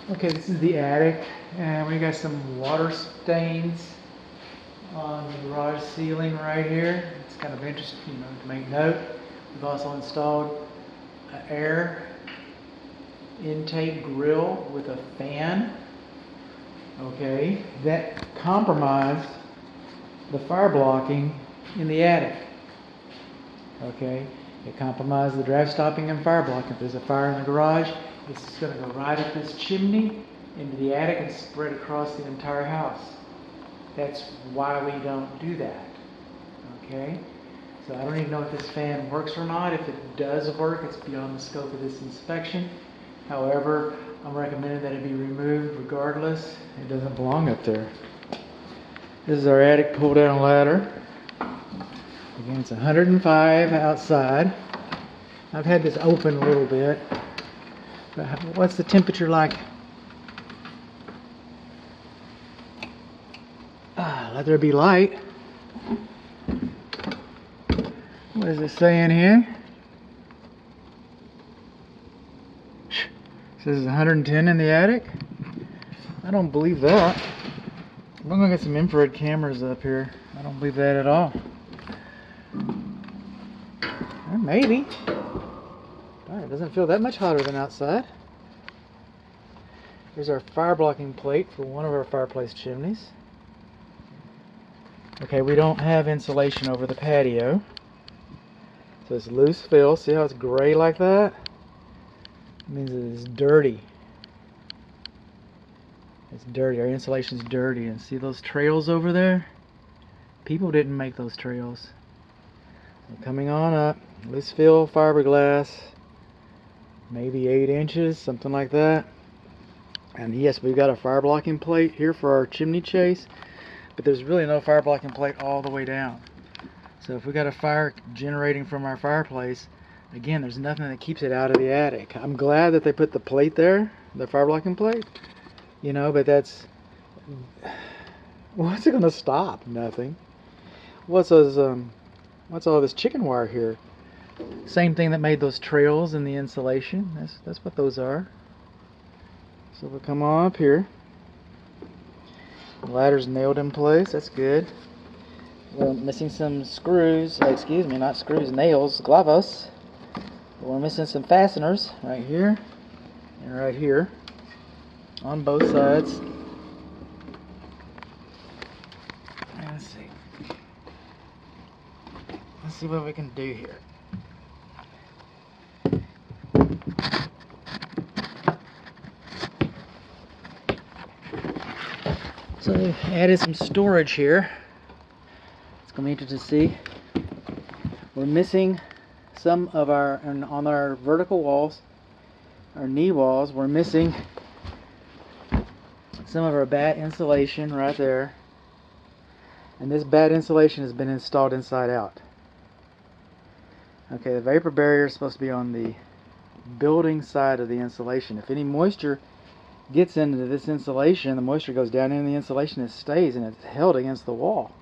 Okay, this is the attic, and we got some water stains on the garage ceiling right here. It's kind of interesting, to make note. We've also installed an air intake grill with a fan. Okay, that compromised the fire blocking in the attic. Okay, it compromised the draft stopping and fire blocking. If there's a fire in the garage, it's just going to go right up this chimney into the attic and spread across the entire house. That's why we don't do that. Okay, so I don't even know if this fan works or not. If it does work, it's beyond the scope of this inspection. However, I'm recommending that it be removed regardless. It doesn't belong up there. This is our attic pull-down ladder. Again, it's 105 outside. I've had this open a little bit. But what's the temperature like? Let there be light. What does it say in here? It says 110 in the attic. I don't believe that. I'm going to get some infrared cameras up here. I don't believe that at all. Or maybe. It doesn't feel that much hotter than outside. Here's our fire blocking plate for one of our fireplace chimneys. Okay, we don't have insulation over the patio. So it's loose fill. See how it's gray like that? It means it is dirty. It's dirty. Our insulation's dirty. And see those trails over there? People didn't make those trails. So coming on up, loose fill fiberglass, maybe 8 inches, something like that. And yes, we've got a fire blocking plate here for our chimney chase, but there's really no fire blocking plate all the way down. So if we got a fire generating from our fireplace, again, there's nothing that keeps it out of the attic. I'm glad that they put the plate there, the fire blocking plate, but that's, what's it gonna stop? Nothing. What's all this chicken wire here? Same thing that made those trails in the insulation. That's what those are. So we'll come on up here. The ladder's nailed in place. That's good. We're missing some screws. Excuse me, not screws, nails, clavos. But we're missing some fasteners right here and right here on both sides. Let's see. Let's see what we can do here. So I added some storage here. It's going to be interesting to see. We're missing some of our, on our vertical walls, our knee walls, we're missing some of our batt insulation right there. And this batt insulation has been installed inside out. Okay, the vapor barrier is supposed to be on the building side of the insulation. If any moisture gets into this insulation, the moisture goes down into the insulation, it stays and it's held against the wall.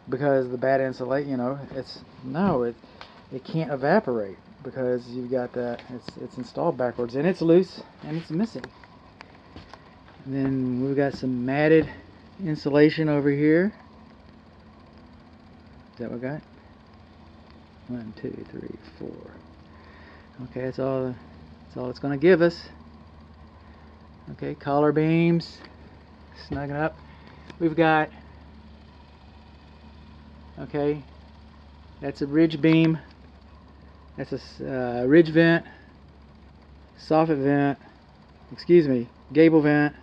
Because the batt insulation, it can't evaporate because you've got that, it's installed backwards and it's loose and it's missing. And then we've got some matted insulation over here. Is that what we got? 1, 2, 3, 4. Okay, that's all it's going to give us. Okay, collar beams, snug it up. We've got, okay, that's a ridge beam. That's a ridge vent, soffit vent, gable vent.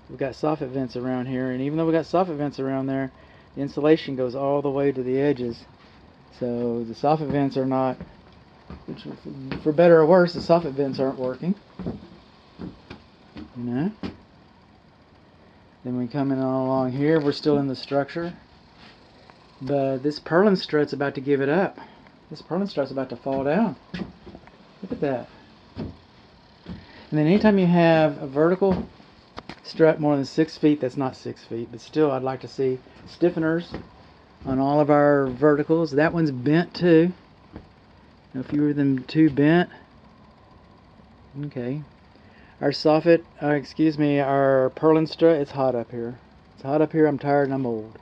We've got soffit vents around here, and even though we've got soffit vents around there, the insulation goes all the way to the edges. So the soffit vents are not, for better or worse, the soffit vents aren't working. Then we come in along here, we're still in the structure, but this purlin strut's about to give it up. This purlin strut's about to fall down. Look at that. And then anytime you have a vertical strut more than 6 feet, that's not 6 feet, but still I'd like to see stiffeners on all of our verticals. That one's bent too. A few of them too bent. Okay. Our soffit, excuse me, our purlin strut, it's hot up here. It's hot up here, I'm tired and I'm old.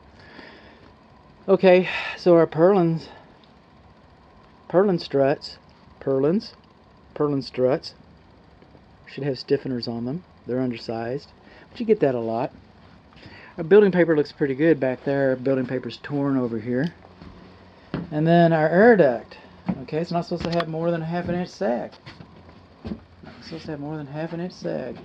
Okay, so our purlin struts, purlin struts, should have stiffeners on them. They're undersized, but you get that a lot. Our building paper looks pretty good back there. Our building paper's torn over here. And then our air duct. Okay, it's not supposed to have more than a 1/2 inch sag. Not supposed to have more than 1/2 inch sag.